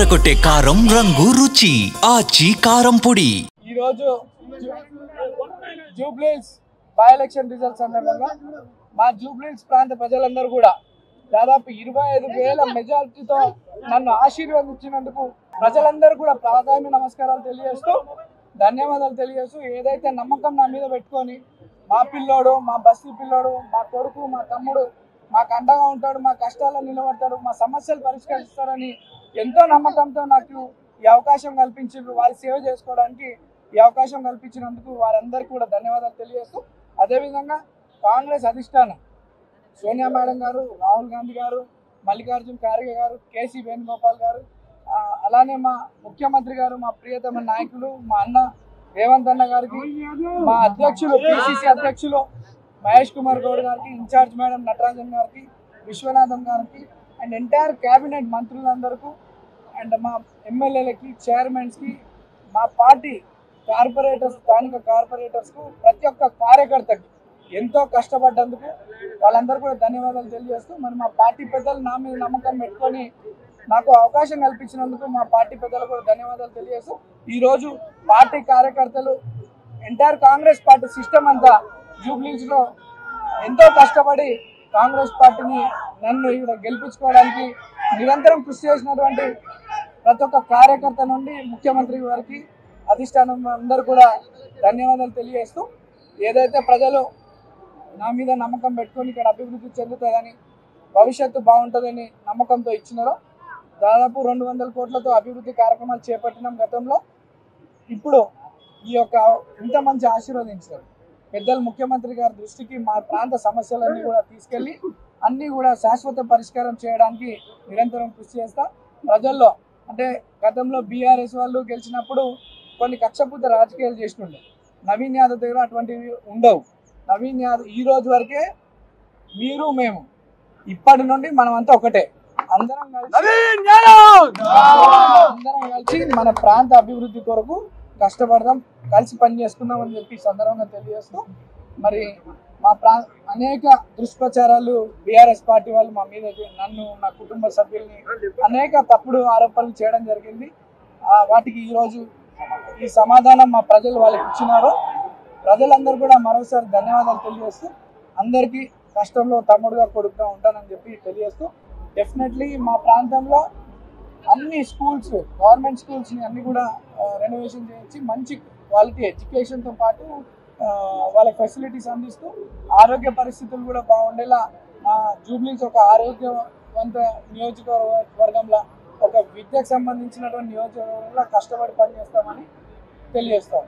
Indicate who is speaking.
Speaker 1: అదరగొట్టే కారం రంగు రుచి ఆచి కారం పొడి.
Speaker 2: ఈ రోజు జూబ్లీహిల్స్ బై ఎలక్షన్ రిజల్ట్స్ సందర్భంగా మా జూబ్లీహిల్స్ ప్రాంత ప్రజలందరూ కూడా దాదాపు 25,000 మెజారిటీతో నన్ను ఆశీర్వదించినందుకు ప్రజలందరూ కూడా ప్రాధాన్య నమస్కారాలు తెలియజేస్తూ ధన్యవాదాలు తెలియజేస్తూ ఏదైతే నమ్మకం నా మీద పెట్టుకొని మా పిల్లోడు, మా బస్తీ పిల్లోడు, మా కొడుకు, మా తమ్ముడు మాకు అండగా ఉంటాడు, మా కష్టాలను నిలబడతాడు, మా సమస్యలు పరిష్కరిస్తారని ఎంతో నమ్మకంతో నాకు ఈ అవకాశం కల్పించారు. వారి సేవ చేసుకోవడానికి ఈ అవకాశం కల్పించినందుకు వారందరికీ కూడా ధన్యవాదాలు తెలియజేస్తూ అదేవిధంగా కాంగ్రెస్ అధిష్టానం సోనియా మేడం గారు, రాహుల్ గాంధీ గారు, మల్లికార్జున ఖార్గే గారు, కేసీ వేణుగోపాల్ గారు, అలానే మా ముఖ్యమంత్రి గారు, మా ప్రియతమ నాయకులు మా అన్న రేవంత్ అన్న గారికి, మా అధ్యక్షులు పిసిసి అధ్యక్షులు మహేష్ కుమార్ గౌడ్ గారికి, ఇన్ఛార్జ్ మేడం నటరాజన్ గారికి, విశ్వనాథం గారికి అండ్ ఎంటైర్ క్యాబినెట్ మంత్రులందరికీ అండ్ మా ఎమ్మెల్యేలకి, చైర్మన్స్కి, మా పార్టీ కార్పొరేటర్స్, స్థానిక కార్పొరేటర్స్కు, ప్రతి ఒక్క కార్యకర్తకి ఎంతో కష్టపడ్డందుకు వాళ్ళందరూ కూడా ధన్యవాదాలు తెలియజేస్తూ మరి మా పార్టీ పెద్దలు నా మీద నమ్మకం పెట్టుకొని నాకు అవకాశం కల్పించినందుకు మా పార్టీ పెద్దలకు కూడా ధన్యవాదాలు తెలియజేస్తూ ఈరోజు పార్టీ కార్యకర్తలు ఎంటైర్ కాంగ్రెస్ పార్టీ సిస్టమ్ అంతా జూబ్లీహిల్స్లో ఎంతో కష్టపడి కాంగ్రెస్ పార్టీని నన్ను ఇక్కడ గెలిపించుకోవడానికి నిరంతరం కృషి చేసినటువంటి ప్రతి ఒక్క కార్యకర్త నుండి ముఖ్యమంత్రి వారికి, అధిష్టానం అందరూ కూడా ధన్యవాదాలు తెలియజేస్తూ ఏదైతే ప్రజలు నా మీద నమ్మకం పెట్టుకొని ఇక్కడ అభివృద్ధి చెందుతుందని, భవిష్యత్తు బాగుంటుందని నమ్మకంతో ఇచ్చినారో దాదాపు 200 కోట్లతో అభివృద్ధి కార్యక్రమాలు చేపట్టినాం గతంలో. ఇప్పుడు ఈ యొక్క ఇంత మంచి ఆశీర్వదించారు పెద్దలు ముఖ్యమంత్రి గారి దృష్టికి మా ప్రాంత సమస్యలన్నీ కూడా తీసుకెళ్ళి అన్నీ కూడా శాశ్వత పరిష్కారం చేయడానికి నిరంతరం కృషి చేస్తా. ప్రజల్లో అంటే గతంలో బీఆర్ఎస్ వాళ్ళు గెలిచినప్పుడు కొన్ని కక్షపూత రాజకీయాలు చేస్తుండే, నవీన్ యాదవ్ దగ్గర అటువంటివి ఉండవు. నవీన్ యాదవ్ ఈ రోజు వరకే మీరు మేము ఇప్పటి నుండి మనమంతా ఒకటే, అందరం కలిసి మన ప్రాంత అభివృద్ధి కొరకు కష్టపడదాం, కలిసి పని చేసుకుందాం అని చెప్పి సందర్భంగా తెలియజేస్తూ మరి మా అనేక దుష్ప్రచారాలు బీఆర్ఎస్ పార్టీ వాళ్ళు మా మీద నన్ను, నా కుటుంబ సభ్యుల్ని అనేక తప్పుడు ఆరోపణలు చేయడం జరిగింది. వాటికి ఈరోజు ఈ సమాధానం మా ప్రజలు వాళ్ళకి ఇచ్చినారు. ప్రజలందరూ కూడా మరోసారి ధన్యవాదాలు తెలియజేస్తూ అందరికీ కష్టంలో తమ్ముడుగా, కొడుకుగా ఉంటానని చెప్పి తెలియజేస్తూ డెఫినెట్లీ మా ప్రాంతంలో అన్ని స్కూల్స్, గవర్నమెంట్ స్కూల్స్ని అన్ని కూడా రెనోవేషన్ చేయించి మంచి క్వాలిటీ ఎడ్యుకేషన్తో పాటు వాళ్ళ ఫెసిలిటీస్ అందిస్తూ ఆరోగ్య పరిస్థితులు కూడా బాగుండేలా జూబ్లీహిల్స్ ఒక ఆరోగ్యవంత నియోజకవర్గంలో, ఒక విద్యకు సంబంధించినటువంటి నియోజకవర్గంలో కష్టపడి పనిచేస్తామని తెలియజేస్తాం.